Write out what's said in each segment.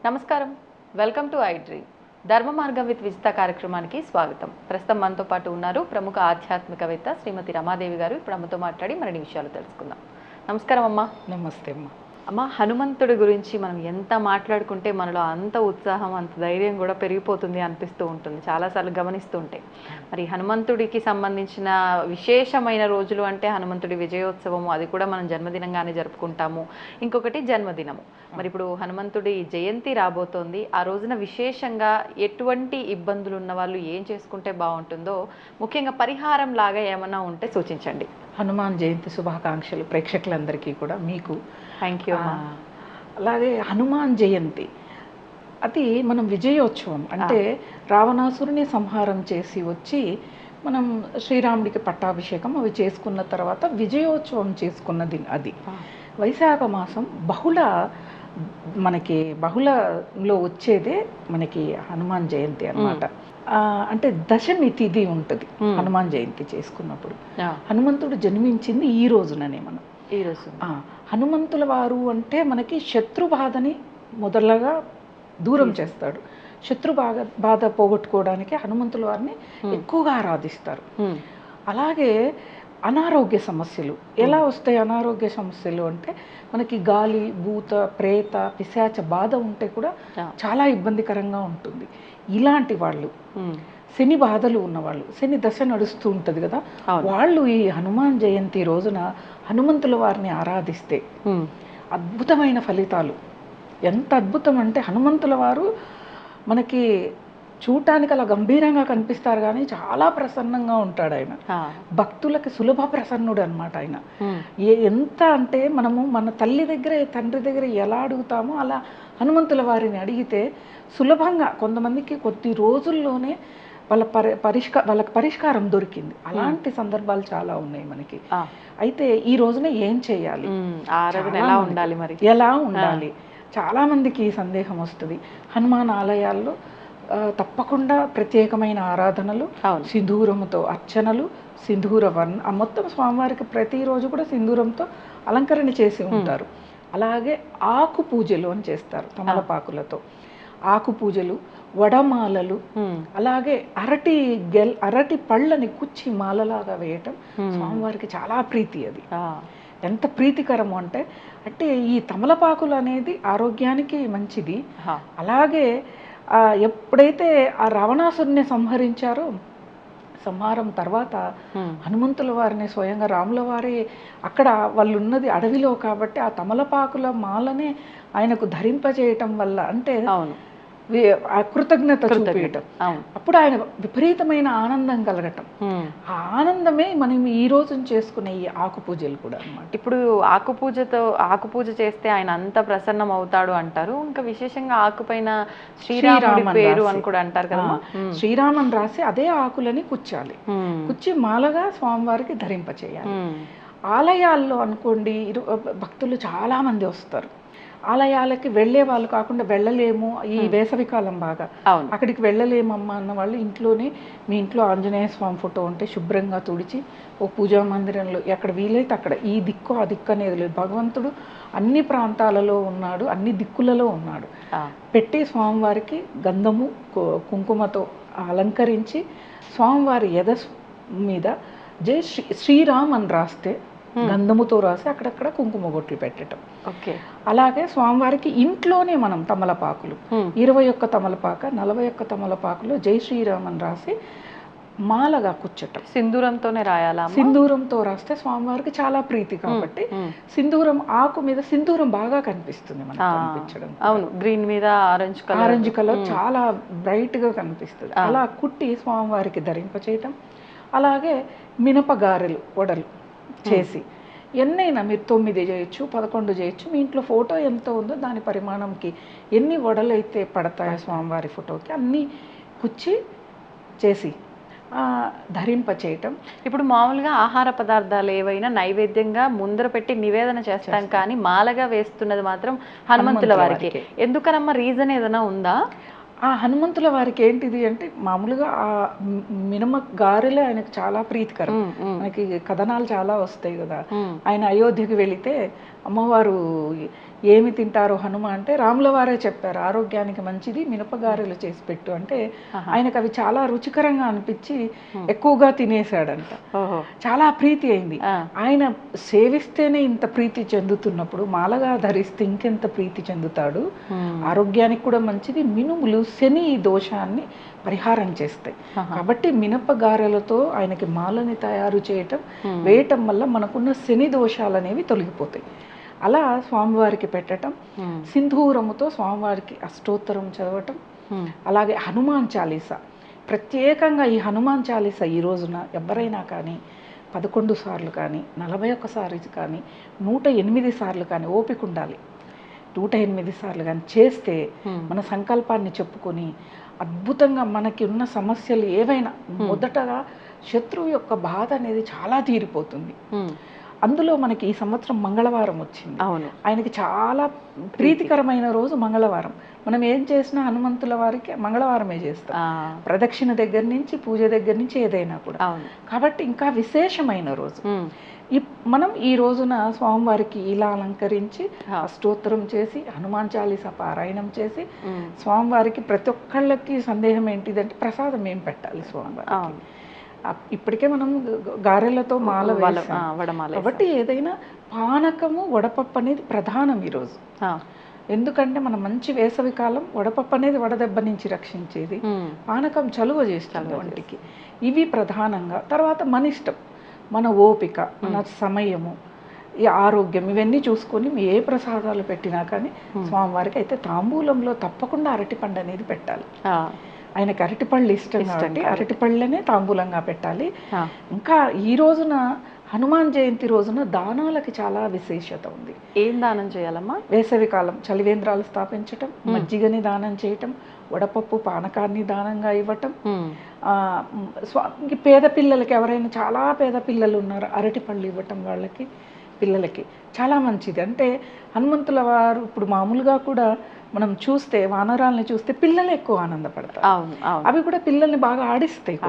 నమస్కారం, welcome to I dream. ధర్మ మార్గం విత్ విజిత కార్యక్రమానికి స్వాగతం. ప్రస్తుతం మనతో పాటు ఉన్నారు ప్రముఖ ఆధ్యాత్మికవేత్త శ్రీమతి రమాదేవి గారు. ఇప్పుడు అమ్మతో మాట్లాడి మరిన్ని విషయాలు తెలుసుకుందాం. నమస్కారం అమ్మా. నమస్తే అమ్మ. అమ్మ, హనుమంతుడి గురించి మనం ఎంత మాట్లాడుకుంటే మనలో అంత ఉత్సాహం, అంత ధైర్యం కూడా పెరిగిపోతుంది అనిపిస్తూ ఉంటుంది చాలాసార్లు గమనిస్తూ ఉంటే. మరి హనుమంతుడికి సంబంధించిన విశేషమైన రోజులు అంటే హనుమంతుడి విజయోత్సవము, అది కూడా మనం జన్మదినంగానే జరుపుకుంటాము. ఇంకొకటి జన్మదినము. మరి ఇప్పుడు హనుమంతుడి జయంతి రాబోతోంది. ఆ రోజున విశేషంగా ఎటువంటి ఇబ్బందులు ఉన్న వాళ్ళు ఏం చేసుకుంటే బాగుంటుందో, ముఖ్యంగా పరిహారం లాగా ఏమన్నా ఉంటే సూచించండి. హనుమాన్ జయంతి శుభాకాంక్షలు ప్రేక్షకులందరికీ కూడా. మీకు థ్యాంక్ యూ. అలాగే హనుమాన్ జయంతి అది మనం విజయోత్సవం అంటే రావణాసురుని సంహారం చేసి వచ్చి మనం శ్రీరాముడికి పట్టాభిషేకం అవి చేసుకున్న తర్వాత విజయోత్సవం చేసుకున్నది. అది వైశాఖ మాసం బహుళలో వచ్చేదే మనకి హనుమాన్ జయంతి అన్నమాట. అంటే దశమి తిథి ఉంటుంది హనుమాన్ జయంతి చేసుకున్నప్పుడు. హనుమంతుడు జన్మించింది ఈ రోజుననే. మనం ఈ రోజు హనుమంతుల వారు అంటే మనకి శత్రు బాధని మొదలగా దూరం చేస్తాడు. శత్రు బాధ పోగొట్టుకోవడానికి హనుమంతుల వారిని ఎక్కువగా ఆరాధిస్తారు. అలాగే అనారోగ్య సమస్యలు ఎలా వస్తాయి? అనారోగ్య సమస్యలు అంటే మనకి గాలి, భూత, ప్రేత, పిశాచ బాధ ఉంటే కూడా చాలా ఇబ్బందికరంగా ఉంటుంది. ఇలాంటి వాళ్ళు, శని బాధలు ఉన్నవాళ్ళు, శని దశ నడుస్తూ ఉంటుంది కదా, వాళ్ళు ఈ హనుమాన్ జయంతి రోజున హనుమంతుల వారిని ఆరాధిస్తే అద్భుతమైన ఫలితాలు. ఎంత అద్భుతం అంటే హనుమంతుల వారు మనకి చూడటానికి అలా గంభీరంగా కనిపిస్తారు కానీ చాలా ప్రసన్నంగా ఉంటాడు ఆయన. భక్తులకి సులభ ప్రసన్నుడు అనమాట ఆయన. ఎంత అంటే మనము మన తల్లి దగ్గర, తండ్రి దగ్గర ఎలా అడుగుతామో అలా హనుమంతుల వారిని అడిగితే సులభంగా, కొంతమందికి కొద్ది రోజుల్లోనే వాళ్ళకి పరిష్కారం దొరికింది. అలాంటి సందర్భాలు చాలా ఉన్నాయి మనకి. అయితే ఈ రోజున ఏం చేయాలి, ఎలా ఉండాలి, చాలా మందికి ఈ సందేహం వస్తుంది. హనుమాన్ ఆలయాల్లో తప్పకుండా ప్రత్యేకమైన ఆరాధనలు, సింధూరముతో అర్చనలు, సింధూర మొత్తం స్వామివారికి ప్రతిరోజు కూడా సింధూరంతో అలంకరణ చేసి ఉంటారు. అలాగే ఆకు పూజలు అని చేస్తారు తమలపాకులతో. ఆకు పూజలు, వడమాలలు, అలాగే అరటి పళ్ళని కుచ్చి మాలలాగా వేయటం స్వామివారికి చాలా ప్రీతి. అది ఎంత ప్రీతికరము అంటే ఈ తమలపాకులు అనేది ఆరోగ్యానికి మంచిది. అలాగే ఎప్పుడైతే ఆ రావణాసురుని సంహరించారో, సంహారం తర్వాత హనుమంతుల వారిని స్వయంగా రాముల వారి అక్కడ వాళ్ళు ఉన్నది అడవిలో కాబట్టి ఆ తమలపాకుల మాలనే ఆయనకు ధరింపజేయటం వల్ల అంటే కృతజ్ఞత చూపించటం, అప్పుడు ఆయన విపరీతమైన ఆనందం కలగటం. ఆ ఆనందమే మనం ఈ రోజు చేసుకునే ఈ ఆకు పూజలు కూడా అన్నమాట. ఇప్పుడు ఆకు పూజ చేస్తే ఆయన అంత ప్రసన్నం అవుతాడు అంటారు. ఇంకా విశేషంగా ఆకుపైన శ్రీరాముడి పేరు అని కూడా అంటారు కదా. శ్రీరామన్ రాసి అదే ఆకులని కుచ్చాలి, కుచ్చి మాలగా స్వామివారికి ధరింపచేయాలి. ఆలయాల్లో అనుకోండి భక్తులు చాలా మంది వస్తారు. ఆలయాలకి వెళ్ళే వాళ్ళు కాకుండా వెళ్ళలేము, ఈ వేసవికాలం బాగా అక్కడికి వెళ్ళలేమమ్మా అన్న వాళ్ళు ఇంట్లోనే, మీ ఇంట్లో ఆంజనేయ స్వామి ఫోటో ఉంటే శుభ్రంగా తుడిచి ఓ పూజా మందిరంలో ఎక్కడ వీలైతే అక్కడ, ఈ దిక్కు ఆ దిక్కు అనేది లేదు, భగవంతుడు అన్ని ప్రాంతాలలో ఉన్నాడు, అన్ని దిక్కులలో ఉన్నాడు, పెట్టి స్వామివారికి గంధము కుంకుమతో అలంకరించి స్వామివారి ఎద మీద జై శ్రీరామ్ అని రాస్తే, గంధముతో రాసి అక్కడక్కడ కుంకుమ బొట్లు పెట్టడం. అలాగే స్వామివారికి ఇంట్లోనే మనం తమలపాకులు 21 తమలపాక 41 తమలపాకులు జై శ్రీరామ్ అని రాసి మాలగా కుచ్చటం. సింధూరంతోనే రాయాలా? సింధూరంతో రాస్తే స్వామివారికి చాలా ప్రీతి కాబట్టి సింధూరం ఆకు మీద సింధూరం బాగా కనిపిస్తుంది మనకు కనిపించడం. అవును, గ్రీన్ మీద ఆరెంజ్ కలర్ చాలా బ్రైట్ గా కనిపిస్తుంది. అలా కుట్టి స్వామివారికి ధరింపచేయటం. అలాగే మినపగారెలు, వడలు చేసి ఎన్నైనా మీరు 9 చేయొచ్చు, 11 చేయొచ్చు. మీ ఇంట్లో ఫోటో ఎంత ఉందో దాని పరిమాణంకి ఎన్ని వడలు అయితే పడతాయో స్వామివారి ఫోటోకి అన్నీ కుచ్చి చేసి ధరింపచేయటం. ఇప్పుడు మామూలుగా ఆహార పదార్థాలు ఏవైనా నైవేద్యంగా ముందర పెట్టి నివేదన చేస్తాం, కానీ మాలగా వేస్తున్నది మాత్రం హనుమంతుల వారికి. ఎందుకనమ్మా, రీజన్ ఏదైనా ఉందా? ఆ హనుమంతుల వారికి ఏంటిది అంటే మామూలుగా ఆ మినమ గారెలే ఆయనకు చాలా ప్రీతికరం. మనకి కథనాలు చాలా వస్తాయి కదా. ఆయన అయోధ్యకి వెళితే అమ్మవారు ఏమి తింటారో హనుమ అంటే రాముల వారే చెప్పారు, ఆరోగ్యానికి మంచిది మినపగారెలు చేసి పెట్టు అంటే ఆయనకు అవి చాలా రుచికరంగా అనిపించి ఎక్కువగా తినేశాడంట. చాలా ప్రీతి అయింది. ఆయన సేవిస్తేనే ఇంత ప్రీతి చెందుతున్నప్పుడు మాలగా ధరిస్తే ఇంకెంత ప్రీతి చెందుతాడు. ఆరోగ్యానికి కూడా మంచిది, మినుములు శని దోషాన్ని పరిహారం చేస్తాయి కాబట్టి మినపగారెలతో ఆయనకి మాలని తయారు చేయటం వేయటం వల్ల మనకున్న శని దోషాలు అనేవి తొలగిపోతాయి. అలా స్వామివారికి పెట్టడం, సింధూరముతో స్వామివారికి అష్టోత్తరం చదవటం, అలాగే హనుమాన్ చాలీసా ప్రత్యేకంగా ఈ హనుమాన్ చాలీసా ఈ రోజున ఎవరైనా కానీ 11 సార్లు కానీ 41 సార్లు కానీ 108 సార్లు కానీ ఓపిక ఉండాలి. 108 సార్లు కానీ చేస్తే మన సంకల్పాన్ని చెప్పుకొని అద్భుతంగా మనకి ఉన్న సమస్యలు ఏవైనా మొదటగా శత్రువు యొక్క బాధ అనేది చాలా తీరిపోతుంది. అందులో మనకి ఈ సంవత్సరం మంగళవారం వచ్చింది. అవును, ఆయనకి చాలా ప్రీతికరమైన రోజు మంగళవారం. మనం ఏం చేసినా హనుమంతుల వారికి మంగళవారమే చేస్తాం, ప్రదక్షిణ దగ్గర నుంచి పూజ దగ్గర నుంచి ఏదైనా కూడా. కాబట్టి ఇంకా విశేషమైన రోజు. మనం ఈ రోజున స్వామివారికి ఇలా అలంకరించి అష్టోత్తరం చేసి హనుమాన్ చాలీసా పారాయణం చేసి స్వామివారికి ప్రతి ఒక్కళ్ళకి సందేహం ఏంటిదంటే ప్రసాదం ఏం పెట్టాలి స్వామివారికి. ఇప్పటికే మనం గారెలతో మాల కాబట్టి ఏదైనా పానకము వడపప్పు అనేది ప్రధానం ఈరోజు. ఎందుకంటే మనం మంచి వేసవి కాలం, వడపప్పు అనేది వడదెబ్బ నుంచి రక్షించేది, పానకం చలువ చేస్తుంది వంటికి. ఇవి ప్రధానంగా. తర్వాత మన ఇష్టం, మన ఓపిక, మన సమయము, ఈ ఆరోగ్యం ఇవన్నీ చూసుకొని ఏ ప్రసాదాలు పెట్టినా కానీ స్వామివారికి అయితే తాంబూలంలో తప్పకుండా అరటిపండు అనేది పెట్టాలి. ఆయనకి అరటిపళ్ళు ఇష్టం కాబట్టి అరటిపళ్ళనే తాంబూలంగా పెట్టాలి. ఇంకా ఈ రోజున హనుమాన్ జయంతి రోజున దానాలకి చాలా విశేషత ఉంది. ఏం దానం చేయాలమ్మా? వేసవి కాలం చలివేంద్రాలు స్థాపించటం, మజ్జిగని దానం చేయటం, వడపప్పు పానకాన్ని దానంగా ఇవ్వటం. పేద పిల్లలకి ఎవరైనా చాలా పేద పిల్లలు ఉన్నారు, అరటిపళ్ళు ఇవ్వటం వాళ్ళకి పిల్లలకి చాలా మంచిది. అంటే హనుమంతుల వారు ఇప్పుడు మామూలుగా కూడా మనం చూస్తే వానరాల్ని చూస్తే పిల్లలు ఎక్కువ ఆనందపడతారు. అవి కూడా పిల్లల్ని బాగా ఆడిస్తాయి.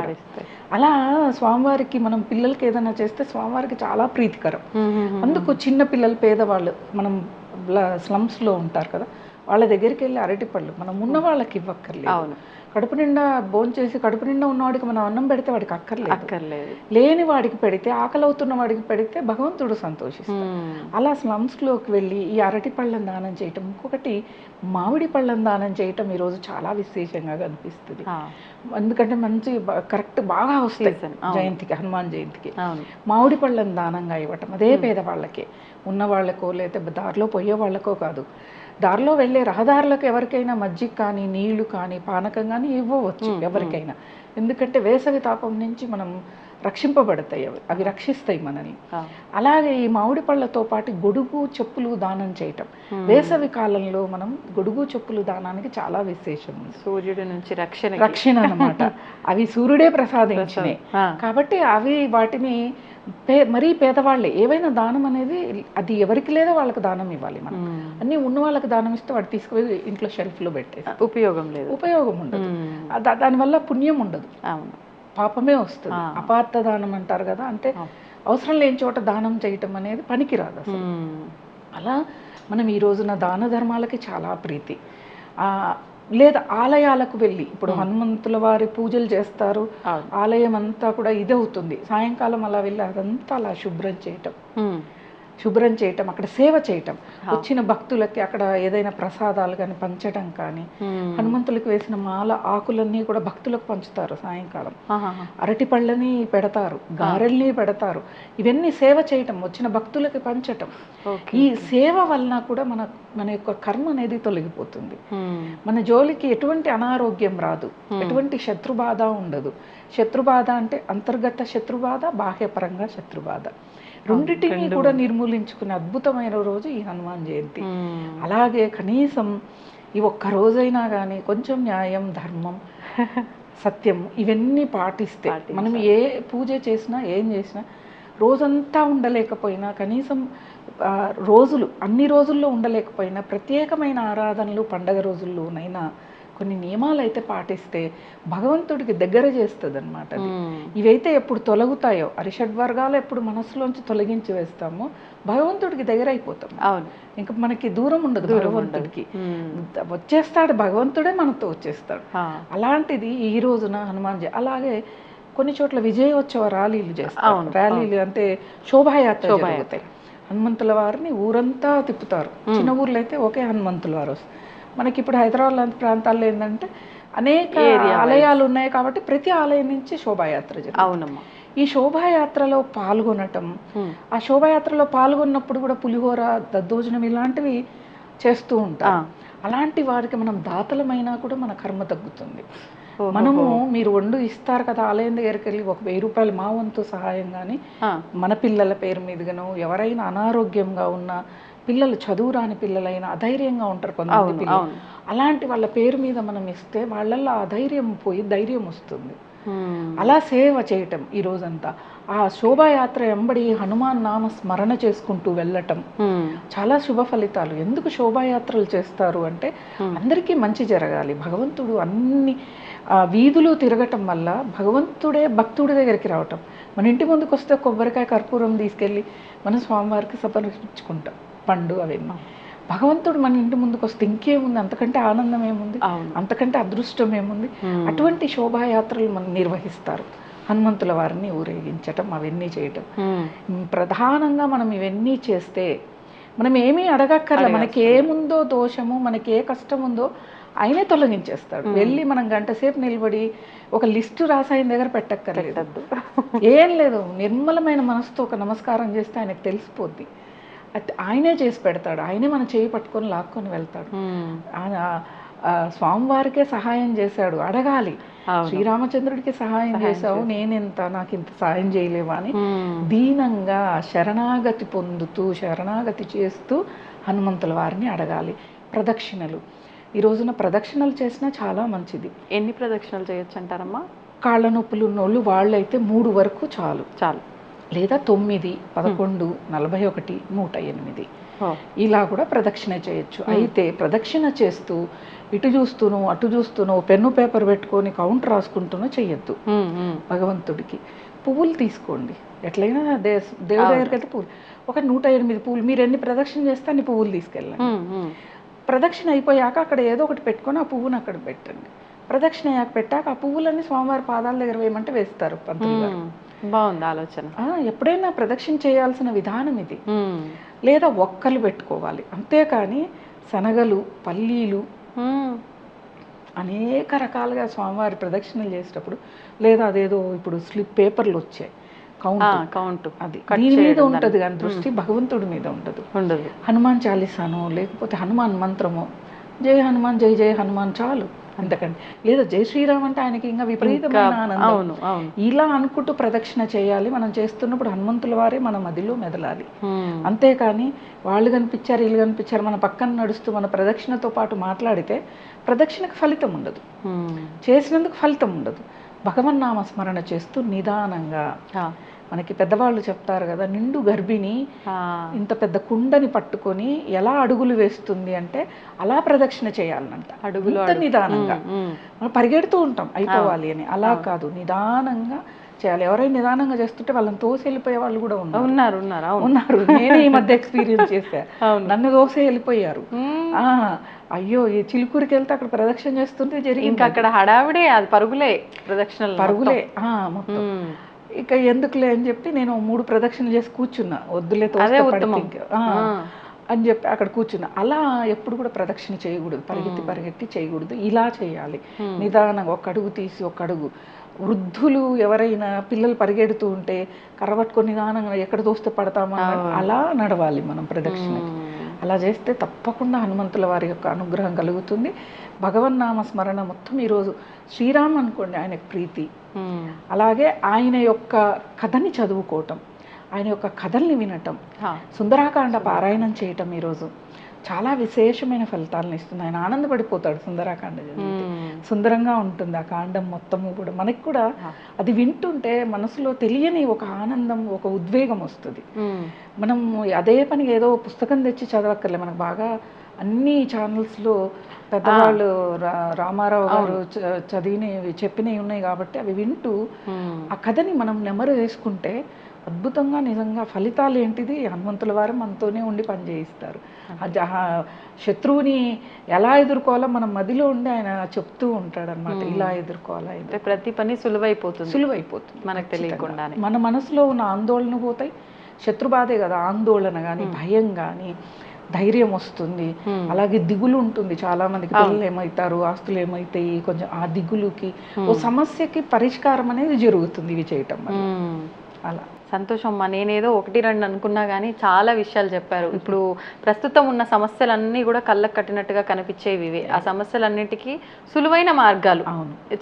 అలా స్వామివారికి మనం పిల్లలకి ఏదైనా చేస్తే స్వామివారికి చాలా ప్రీతికరం. అందుకు చిన్న పిల్లలు పేదవాళ్ళు మనం స్లమ్స్లో ఉంటారు కదా, వాళ్ళ దగ్గరికి వెళ్ళి అరటిపళ్ళు మనం ఉన్న వాళ్ళకి ఇవ్వక్కర్లేదు. కడుపు నిండా భోంచేసి కడుపు నిండా ఉన్నవాడికి మనం అన్నం పెడితే వాడికి అక్కర్లేదు, లేని వాడికి పెడితే, ఆకలి అవుతున్న వాడికి పెడితే భగవంతుడు సంతోషిస్తాడు. అలా స్లమ్స్లోకి వెళ్ళి ఈ అరటి పళ్ళని దానం చేయటం, ఇంకొకటి మామిడి పళ్ళని దానం చేయటం ఈరోజు చాలా విశేషంగా కనిపిస్తుంది. ఎందుకంటే మంచి కరెక్ట్ బాగా వస్తాయి జయంతికి, హనుమాన్ జయంతికి మామిడి పళ్ళని దానంగా ఇవ్వటం. అదే పేదవాళ్ళకే, ఉన్న వాళ్ళకో లేదా దారిలో పోయే వాళ్ళకో కాదు, దారిలో వెళ్ళే రహదారులకు ఎవరికైనా మజ్జిగ కానీ నీళ్లు కానీ పానకం కానీ ఇవ్వవచ్చు ఎవరికైనా. ఎందుకంటే వేసవి తాపం నుంచి మనం రక్షింపబడతాయి, అవి రక్షిస్తాయి మనని. అలాగే ఈ మామిడి పళ్ళతో పాటు గొడుగు చెప్పులు దానం చేయటం వేసవి కాలంలో మనం గొడుగు చెప్పులు దానానికి చాలా విశేషం ఉంది. సూర్యుడి నుంచి రక్షణ అన్నమాట. అవి సూర్యుడే ప్రసాదించినాయి కాబట్టి అవి వాటిని మరీ పేదవాళ్ళే ఏవైనా దానం అనేది అది ఎవరికి లేదో వాళ్ళకి దానం ఇవ్వాలి. మనం అన్ని ఉన్న వాళ్ళకి దానం ఇస్తే వాడు తీసుకుపోయి ఇంట్లో షెల్ఫ్లో పెట్టే ఉపయోగం ఉండదు, దానివల్ల పుణ్యం ఉండదు, పాపమే వస్తుంది. అపార్థ దానం అంటారు కదా, అంటే అవసరం లేని చోట దానం చేయటం అనేది పనికిరాదు అసలు. అలా మనం ఈ రోజున దాన ధర్మాలకి చాలా ప్రీతి. లేదా ఆలయాలకు వెళ్ళి ఇప్పుడు హనుమంతుల వారి పూజలు చేస్తారు, ఆలయం అంతా కూడా ఇదవుతుంది, సాయంకాలం అలా వెళ్ళి అదంతా అలా శుభ్రం చేయటం అక్కడ సేవ చేయటం, వచ్చిన భక్తులకి అక్కడ ఏదైనా ప్రసాదాలు కానీ పంచడం కానీ, హనుమంతులకు వేసిన మాల ఆకులన్నీ కూడా భక్తులకు పంచుతారు సాయంకాలం, అరటి పళ్ళని పెడతారు, గారెల్ని పెడతారు, ఇవన్నీ సేవ చేయటం, వచ్చిన భక్తులకి పంచటం. ఈ సేవ వలన కూడా మన యొక్క కర్మ అనేది తొలగిపోతుంది, మన జోలికి ఎటువంటి అనారోగ్యం రాదు, ఎటువంటి శత్రుబాధ ఉండదు. శత్రుబాధ అంటే అంతర్గత శత్రుబాధ, బాహ్యపరంగా శత్రుబాధ రెండింటినీ కూడా నిర్మూలించుకునే అద్భుతమైన రోజు ఈ హనుమాన్ జయంతి. అలాగే కనీసం ఈ ఒక్క రోజైనా కానీ కొంచెం న్యాయం, ధర్మం, సత్యం ఇవన్నీ పాటిస్తే మనం ఏ పూజ చేసినా ఏం చేసినా రోజంతా ఉండలేకపోయినా కనీసం అన్ని రోజుల్లో ఉండలేకపోయినా ప్రత్యేకమైన ఆరాధనలు పండగ రోజుల్లోనైనా కొన్ని నియమాలు అయితే పాటిస్తే భగవంతుడికి దగ్గర చేస్తుంది అనమాట. ఇవైతే ఎప్పుడు తొలగుతాయో, అరిషడ్వర్గాలు ఎప్పుడు మనసులోంచి తొలగించి వేస్తామో భగవంతుడికి దగ్గర అయిపోతాం. అవును, ఇంకా మనకి దూరం ఉండదు భగవంతుడికి. వచ్చేస్తాడు భగవంతుడే మనతో వచ్చేస్తాడు. అలాంటిది ఈ రోజున హనుమాన్ అలాగే కొన్ని చోట్ల విజయోత్సవ ర్యాలీలు చేస్తారు. ర్యాలీలు అంటే శోభాయాత్ర జరుగుతాయి. హనుమంతుల వారిని ఊరంతా తిప్పుతారు. చిన్న ఊర్లో అయితే ఒకే హనుమంతుల వారు వస్తారు. మనకి ఇప్పుడు హైదరాబాద్ లాంటి ప్రాంతాల్లో ఏంటంటే అనేక ఆలయాలు ఉన్నాయి కాబట్టి ప్రతి ఆలయం నుంచి శోభాయాత్ర జరుగుతుంది. అవునమ్మా. ఈ శోభాయాత్రలో పాల్గొనటం, ఆ శోభాయాత్రలో పాల్గొన్నప్పుడు కూడా పులిహోర, దద్దోజనం ఇలాంటివి చేస్తూ ఉంటారు. అలాంటి వారికి మనం దాతలమైనా కూడా మన కర్మ తగ్గుతుంది. మనము మీరు వండు ఇస్తారు కదా ఆలయం దగ్గరికి వెళ్ళి 1000 రూపాయలు మా వంతు సహాయం కానీ మన పిల్లల పేరు మీదుగాను, ఎవరైనా అనారోగ్యంగా ఉన్న పిల్లలు, చదువు రాని పిల్లలైనా అధైర్యంగా ఉంటారు కొంతమంది పిల్లలు, అలాంటి వాళ్ళ పేరు మీద మనం ఇస్తే వాళ్ళల్లో ఆ ధైర్యం పోయి ధైర్యం వస్తుంది. అలా సేవ చేయటం ఈ రోజంతా. ఆ శోభాయాత్ర వెంబడి హనుమాన్ నామ స్మరణ చేసుకుంటూ వెళ్ళటం చాలా శుభ ఫలితాలు. ఎందుకు శోభాయాత్రలు చేస్తారు అంటే అందరికీ మంచి జరగాలి. భగవంతుడు అన్ని వీధులు తిరగటం వల్ల భగవంతుడే భక్తుడి దగ్గరికి రావటం. మన ఇంటి ముందుకు వస్తే కొబ్బరికాయ, కర్పూరం తీసుకెళ్ళి మనం స్వామివారికి సమర్పించుకుంటాం, పండు అవన్నీ. భగవంతుడు మన ఇంటి ముందుకు వస్తే ఇంకేముంది, అంతకంటే ఆనందం ఏముంది, అంతకంటే అదృష్టం ఏముంది. అటువంటి శోభాయాత్రలు మనం నిర్వహిస్తారు. హనుమంతుల వారిని ఊరేగించటం, అవన్నీ చేయటం. ప్రధానంగా మనం ఇవన్నీ చేస్తే మనం ఏమీ అడగక్కర్లే. మనకి ఏముందో దోషము, మనకి ఏ కష్టం ఉందో ఆయనే తొలగించేస్తాడు. వెళ్ళి మనం గంట సేపు నిలబడి ఒక లిస్టు రాసి ఆయన దగ్గర పెట్టక్కర్లేదు. ఏం లేదు, నిర్మలమైన మనసుతో ఒక నమస్కారం చేస్తే ఆయనకు తెలిసిపోద్ది. ఆయనే చేసి పెడతాడు. ఆయనే మన చేయి పట్టుకొని లాక్కొని వెళ్తాడు. స్వామివారికే సహాయం చేశాడు, అడగాలి. శ్రీరామచంద్రుడికి సహాయం చేశావు, నేనెంత, నాకు ఇంత సహాయం చేయలేవా అని దీనంగా శరణాగతి పొందుతూ, శరణాగతి చేస్తూ హనుమంతుల వారిని అడగాలి. ప్రదక్షిణలు ఈ రోజున ప్రదక్షిణలు చేసినా చాలా మంచిది. ఎన్ని ప్రదక్షిణలు చేయొచ్చు అంటారమ్మా? కాళ్ళ నొప్పులు ఉన్నోళ్ళు వాళ్ళైతే 3 వరకు చాలు, లేదా 9, 11, 41, 108 ఇలా కూడా ప్రదక్షిణ చేయొచ్చు. అయితే ప్రదక్షిణ చేస్తూ ఇటు చూస్తూనో అటు చూస్తూనో పెన్ను పేపర్ పెట్టుకొని కౌంట్ రాసుకుంటూనో చెయ్యొద్దు. భగవంతుడికి పువ్వులు తీసుకోండి. ఎట్లయినా దేవుడి దగ్గరికి అయితే పువ్వులు, ఒక 108 పువ్వులు, మీరు ఎన్ని ప్రదక్షిణ చేస్తే అన్ని పువ్వులు తీసుకెళ్ళండి. ప్రదక్షిణ అయిపోయాక అక్కడ ఏదో ఒకటి పెట్టుకొని ఆ పువ్వును అక్కడ పెట్టండి. ప్రదక్షిణ అయ్యాక పెట్టాక ఆ పువ్వులన్నీ స్వామివారి పాదాల దగ్గర వేయమంటే వేస్తారు పంతులు గారు. బాగుంది ఆలోచన. ఎప్పుడైనా ప్రదక్షిణ చేయాల్సిన విధానం ఇది. లేదా ఒక్కలు పెట్టుకోవాలి, అంతేకాని శనగలు, పల్లీలు అనేక రకాలుగా స్వామివారి ప్రదక్షిణలు చేసేటప్పుడు, లేదా అదేదో ఇప్పుడు స్లిప్ పేపర్లు వచ్చాయి కౌంట్, అది దీని మీద ఉంటుంది కానీ దృష్టి భగవంతుడి మీద ఉండదు. హనుమాన్ చాలీసానో లేకపోతే హనుమాన్ మంత్రమో, జై హనుమాన్, జై జై హనుమాన్ చాలు, అంతకండి. లేదా జై శ్రీరామ్ అంటే ఆయనకి ఇంకా విపరీతమైన ఆనందం. ఇలా అనుకుంటూ ప్రదక్షిణ చేయాలి. మనం చేస్తున్నప్పుడు హనుమంతుల వారే మన మదిలో మెదలాలి. అంతేకాని వాళ్ళు కనిపించారు, వీళ్ళు కనిపించారు, మన పక్కన నడుస్తూ మన ప్రదక్షిణతో పాటు మాట్లాడితే ప్రదక్షిణకు ఫలితం ఉండదు, చేసినందుకు ఫలితం ఉండదు. భగవన్నామ స్మరణ చేస్తూ నిదానంగా, మనకి పెద్దవాళ్ళు చెప్తారు కదా, నిండు గర్భిణి ఇంత పెద్ద కుండని పట్టుకొని ఎలా అడుగులు వేస్తుంది అంటే అలా ప్రదక్షిణ చేయాలనంట. అడుగులు నిదానంగా, మనం పరిగెడుతూ ఉంటాం అయిపోవాలి అని, అలా కాదు, నిదానంగా చేయాలి. ఎవరైనా నిదానంగా చేస్తుంటే వాళ్ళని తోసి వెళ్ళిపోయే వాళ్ళు కూడా ఉన్నారు. నేనే ఈ మధ్య ఎక్స్పీరియన్స్ చేశా. నన్ను తోసి వెళ్ళిపోయారు. అయ్యో, ఈ చిలుకూరికి వెళ్తే అక్కడ ప్రదక్షిణ చేస్తుంటే జరిగింది. అక్కడ హడావిడే, అది పరుగులే, ప్రదక్షిణలు పరుగులే మొత్తం. ఇక ఎందుకులే అని చెప్పి నేను 3 ప్రదక్షిణలు చేసి కూర్చున్నా. వద్దులే అని చెప్పి అక్కడ కూర్చున్నా. అలా ఎప్పుడు కూడా ప్రదక్షిణ చేయకూడదు, పరిగెత్తి చేయకూడదు. ఇలా చేయాలి నిదానంగా, ఒక అడుగు తీసి ఒక అడుగు. వృద్ధులు ఎవరైనా పిల్లలు పరిగెడుతూ ఉంటే కర్ర పట్టుకొని నిదానంగా ఎక్కడ దోస్తే పడతామా అలా నడవాలి మనం ప్రదక్షిణకి. అలా చేస్తే తప్పకుండా హనుమంతుల వారి యొక్క అనుగ్రహం కలుగుతుంది. భగవన్నామ స్మరణ మొత్తం ఈరోజు శ్రీరామ్ అనుకోండి, ఆయనకు ప్రీతి. అలాగే ఆయన యొక్క కథని చదువుకోవటం, ఆయన యొక్క కథల్ని వినటం, హా. సుందరాకాండ పారాయణం చేయటం ఈరోజు చాలా విశేషమైన ఫలితాలను ఇస్తుంది. ఆయన ఆనందపడిపోతాడు సుందరాకాండ చదివితే. సుందరంగా ఉంటుంది ఆ కాండం మొత్తము కూడా. మనకి కూడా అది వింటుంటే మనసులో తెలియని ఒక ఆనందం, ఒక ఉద్వేగం వస్తుంది. మనం అదే పనిగా ఏదో పుస్తకం తెచ్చి చదవక్కర్లే. మనకు బాగా అన్ని ఛానల్స్లో పెద్దవాళ్ళు రామారావు గారు చదివినవి చెప్పినవి ఉన్నాయి కాబట్టి అవి వింటూ ఆ కథని మనం నెమరు వేసుకుంటే అద్భుతంగా నిజంగా ఫలితాలు ఏంటిది, హనుమంతుల వారు మనతోనే ఉండి పనిచేయిస్తారు. శత్రువుని ఎలా ఎదుర్కోవాలో మనం మదిలో ఉండి ఆయన చెప్తూ ఉంటాడు అనమాట. ఇలా ఎదుర్కోవాలా, ప్రతి పని సులువైపోతుంది మనకు తెలియకుండానే. మన మనసులో ఉన్న ఆందోళన పోతాయి. శత్రుబాధే కదా ఆందోళన కానీ, భయం కానీ, ధైర్యం వస్తుంది. అలాగే దిగులు ఉంటుంది చాలా మందికి. పిల్లలు ఏమవుతారు, ఆస్తులు ఏమవుతాయి, కొంచెం ఆ దిగులుకి ఓ సమస్యకి పరిష్కారం అనేది జరుగుతుంది ఇవి చేయటం వల్ల. అలా సంతోషం అమ్మా. నేనేదో 1-2 అనుకున్నా కానీ చాలా విషయాలు చెప్పారు. ఇప్పుడు ప్రస్తుతం ఉన్న సమస్యలన్నీ కూడా కళ్ళకు కట్టినట్టుగా కనిపించేవి ఇవే. ఆ సమస్యలన్నిటికీ సులువైన మార్గాలు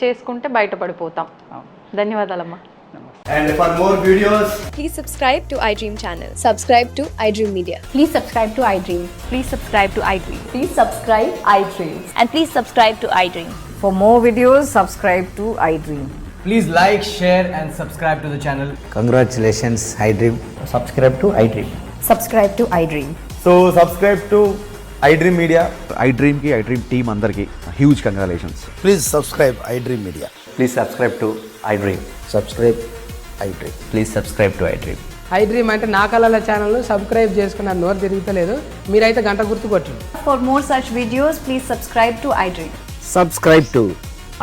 చేసుకుంటే బయటపడిపోతాం. ధన్యవాదాలమ్మా. And for more videos, please subscribe to iDream channel. Subscribe to iDream Media. Please subscribe to iDream. Please subscribe to iDream. Please subscribe iDream. And please subscribe to iDream. For more videos, subscribe to iDream. please like, share and subscribe to the channel. Congratulations, iDream. Subscribe to iDream. Subscribe to iDream. So subscribe to iDream Media. iDream ki iDream team andarki huge congratulations. Please subscribe iDream Media. Please subscribe to iDream. Subscribe iDream. Please subscribe to iDream. iDream అంటే నా కళల channel subscribe చేసుకున్న నోరు తిరుగుతలేదు, మీరైతే గంట గుర్తు కొట్టండి. For more such videos, please subscribe to iDream. Subscribe to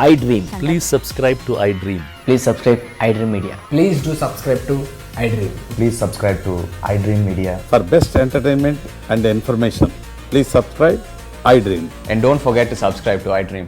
iDream. Please subscribe to iDream. Please subscribe iDream Media. Please do subscribe to iDream. Please subscribe to iDream Media. For best entertainment and information, please subscribe iDream. And don't forget to subscribe to iDream.